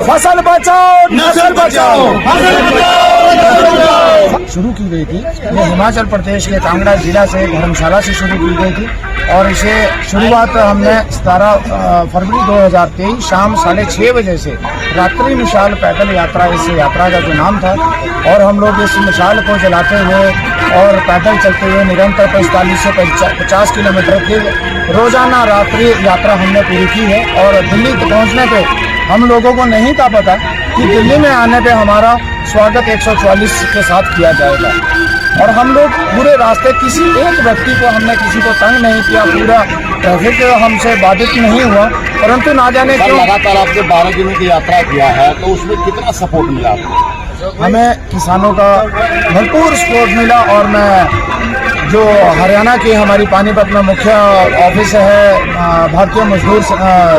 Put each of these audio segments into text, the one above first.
फसल बचाओ नस्ल बचाओ। शुरू की गई थी, ये हिमाचल प्रदेश के कांगड़ा जिला से धर्मशाला से शुरू की गई थी और इसे शुरुआत हमने 17 फरवरी 2023 शाम 6:30 बजे से रात्रि मिसाल पैदल यात्रा, इस यात्रा का जो नाम था, और हम लोग इस मिसाल को जलाते हुए और पैदल चलते हुए निरंतर 45 से 50 किलोमीटर की रोजाना रात्रि यात्रा हमने पूरी की है। और दिल्ली पहुंचने पे हम लोगों को नहीं था पता कि दिल्ली में आने पे हमारा स्वागत 144 के साथ किया जाएगा। और हम लोग पूरे रास्ते किसी एक व्यक्ति को हमने किसी को तंग नहीं किया, पूरा ट्रैफिक हमसे बाधित नहीं हुआ, परंतु ना जाने क्यों लगातार आपने 12 दिनों की यात्रा किया है, तो उसमें कितना सपोर्ट मिला आपको? हमें किसानों का भरपूर सपोर्ट मिला। और मैं जो हरियाणा की हमारी पानीपत में मुख्य ऑफिस है भारतीय मजदूर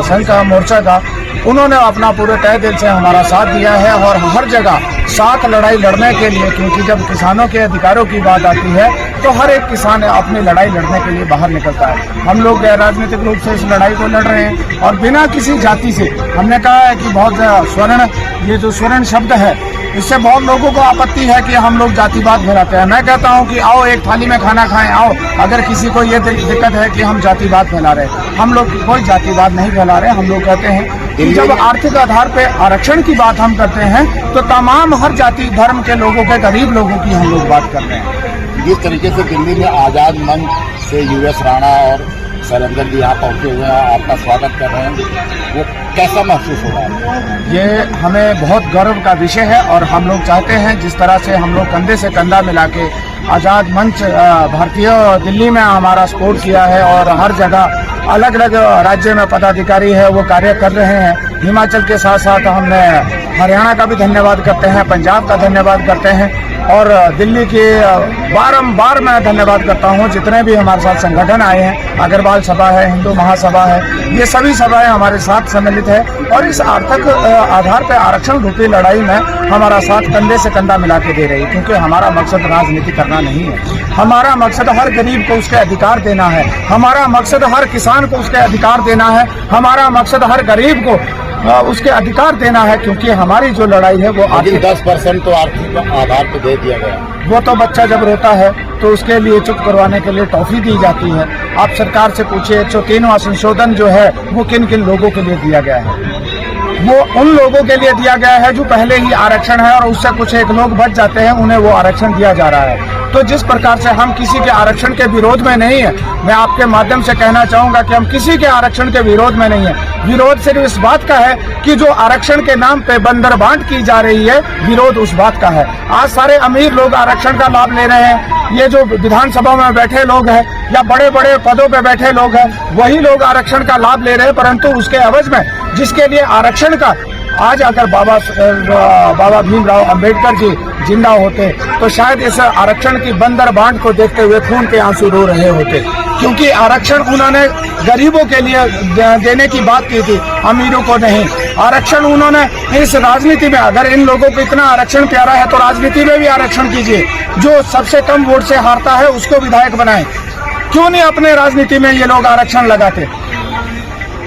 संघ का मोर्चा का, उन्होंने अपना पूरे तहे दिल से हमारा साथ दिया है और हर जगह साथ लड़ाई लड़ने के लिए, क्योंकि जब किसानों के अधिकारों की बात आती है तो हर एक किसान अपनी लड़ाई लड़ने के लिए बाहर निकलता है। हम लोग राजनीतिक रूप से इस लड़ाई को लड़ रहे हैं और बिना किसी जाति से। हमने कहा है कि बहुत स्वर्ण, ये जो स्वर्ण शब्द है, इससे बहुत लोगों को आपत्ति है कि हम लोग जातिवाद फैलाते हैं। मैं कहता हूं कि आओ एक थाली में खाना खाएं, आओ। अगर किसी को ये दिक्कत है कि हम जातिवाद फैला रहे हैं, हम लोग कोई जातिवाद नहीं फैला रहे। हम लोग कहते हैं कि जब आर्थिक आधार पे आरक्षण की बात हम करते हैं तो तमाम हर जाति धर्म के लोगों के, गरीब लोगों की हम लोग बात कर रहे हैं। जिस तरीके से दिल्ली में आजाद मंच से यूएस राणा और शैलेंद्र जी यहाँ पहुँचे हुए हैं, आपका स्वागत कर रहे हैं, वो कैसा महसूस हो रहा है? ये हमें बहुत गर्व का विषय है और हम लोग चाहते हैं जिस तरह से हम लोग कंधे से कंधा मिला के आजाद मंच भारतीय दिल्ली में हमारा सपोर्ट किया है और हर जगह अलग अलग राज्य में पदाधिकारी है वो कार्य कर रहे हैं। हिमाचल के साथ साथ हमने हरियाणा का भी धन्यवाद करते हैं, पंजाब का धन्यवाद करते हैं और दिल्ली के बारंबार मैं धन्यवाद करता हूं जितने भी हमारे साथ संगठन आए हैं। अग्रवाल सभा है, हिंदू महासभा है, ये सभी सभाएं हमारे साथ सम्मिलित है और इस आर्थिक आधार पर आरक्षण रूपी लड़ाई में हमारा साथ कंधे से कंधा मिला के दे रही है। क्योंकि हमारा मकसद राजनीति करना नहीं है, हमारा मकसद हर गरीब को उसके अधिकार देना है, हमारा मकसद हर किसान को उसके अधिकार देना है, हमारा मकसद हर गरीब को उसके अधिकार देना है। क्योंकि हमारी जो लड़ाई है वो 10% तो आर्थिक आधार पर दे दिया गया। वो तो बच्चा जब रोता है तो उसके लिए चुप करवाने के लिए टॉफी दी जाती है। आप सरकार से पूछिए 103वां संशोधन जो है वो किन किन लोगों के लिए दिया गया है। वो उन लोगों के लिए दिया गया है जो पहले ही आरक्षण है और उससे कुछ एक लोग बच जाते हैं, उन्हें वो आरक्षण दिया जा रहा है। तो जिस प्रकार से हम किसी के आरक्षण के विरोध में नहीं है, मैं आपके माध्यम से कहना चाहूंगा कि हम किसी के आरक्षण के विरोध में नहीं है। विरोध सिर्फ इस बात का है कि जो आरक्षण के नाम पे बंदरबांट की जा रही है, विरोध उस बात का है। आज सारे अमीर लोग आरक्षण का लाभ ले रहे हैं। ये जो विधानसभा में बैठे लोग हैं या बड़े बड़े पदों पे बैठे लोग हैं, वही लोग आरक्षण का लाभ ले रहे हैं। परंतु उसके एवज में जिसके लिए आरक्षण का, आज अगर बाबा भीमराव अंबेडकर जी जिंदा होते तो शायद इस आरक्षण की बंदरबांट को देखते हुए खून के आंसू रो रहे होते। क्योंकि आरक्षण उन्होंने गरीबों के लिए देने की बात की थी, अमीरों को नहीं। आरक्षण उन्होंने इस राजनीति में, अगर इन लोगों को इतना आरक्षण प्यारा है तो राजनीति में भी आरक्षण कीजिए। जो सबसे कम वोट से हारता है उसको विधायक बनाए। क्यों नहीं अपने राजनीति में ये लोग आरक्षण लगाते?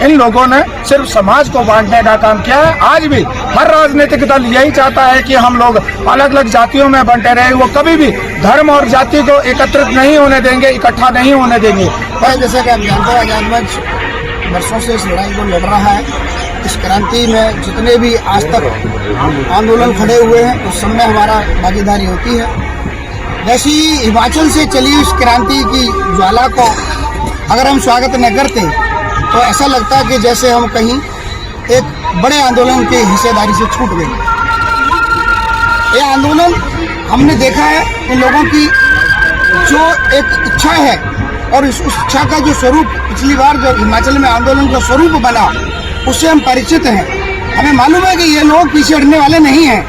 इन लोगों ने सिर्फ समाज को बांटने का काम किया है। आज भी हर राजनीतिक दल यही चाहता है कि हम लोग अलग अलग जातियों में बंटे रहे। वो कभी भी धर्म और जाति को एकत्रित नहीं होने देंगे, इकट्ठा नहीं होने देंगे। जैसे कि हम जानते हैं, आजाद मंच वर्षों से इस लड़ाई को लड़ रहा है। इस क्रांति में जितने भी आज तक आंदोलन खड़े हुए हैं उस सब में हमारा भागीदारी होती है। वैसी हिमाचल से चली इस क्रांति की ज्वाला को अगर हम स्वागत न करते तो ऐसा लगता है कि जैसे हम कहीं एक बड़े आंदोलन की हिस्सेदारी से छूट गए। ये आंदोलन हमने देखा है इन लोगों की जो एक इच्छा है और उस इच्छा का जो स्वरूप पिछली बार जब हिमाचल में आंदोलन का स्वरूप बना उससे हम परिचित हैं। हमें मालूम है कि ये लोग पीछे हटने वाले नहीं हैं।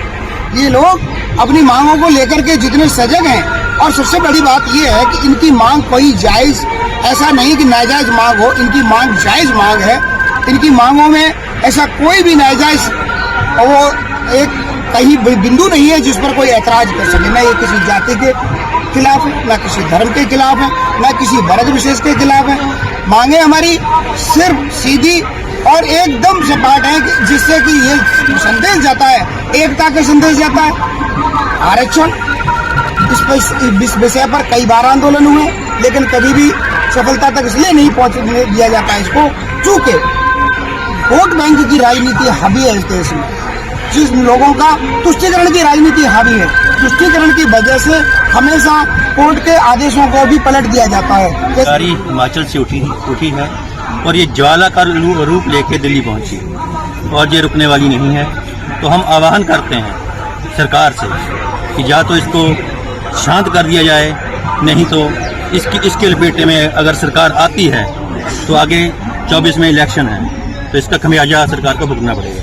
ये लोग अपनी मांगों को लेकर के जितने सजग हैं, और सबसे बड़ी बात ये है कि इनकी मांग कोई जायज़, ऐसा नहीं कि नाजायज मांग हो, इनकी मांग जायज़ मांग है। इनकी मांगों में ऐसा कोई भी नाजायज वो एक कहीं बिंदु नहीं है जिस पर कोई ऐतराज कर सके। न ये किसी जाति के खिलाफ है, न किसी धर्म के खिलाफ है, न किसी वर्ग विशेष के खिलाफ है। मांगे हमारी सिर्फ सीधी और एकदम सपाट है जिससे कि ये संदेह जाता है, एकता का संदेश जाता है। आरक्षण इस विषय पर कई बार आंदोलन हुए, लेकिन कभी भी सफलता तक इसलिए नहीं पहुंचने दिया जाता है इसको, चूंकि वोट बैंक की राजनीति हावी है इस देश में। जिस लोगों का तुष्टीकरण की राजनीति हावी है, तुष्टीकरण की वजह से हमेशा कोर्ट के आदेशों को भी पलट दिया जाता है। गाड़ी हिमाचल से उठी है और ये ज्वाला का रूप लेके दिल्ली पहुंची और ये रुकने वाली नहीं है। तो हम आह्वान करते हैं सरकार से कि या तो इसको शांत कर दिया जाए, नहीं तो इसके लपेटे में अगर सरकार आती है तो आगे 24 में इलेक्शन है, तो इसका खमियाजा सरकार को भुगतना पड़ेगा।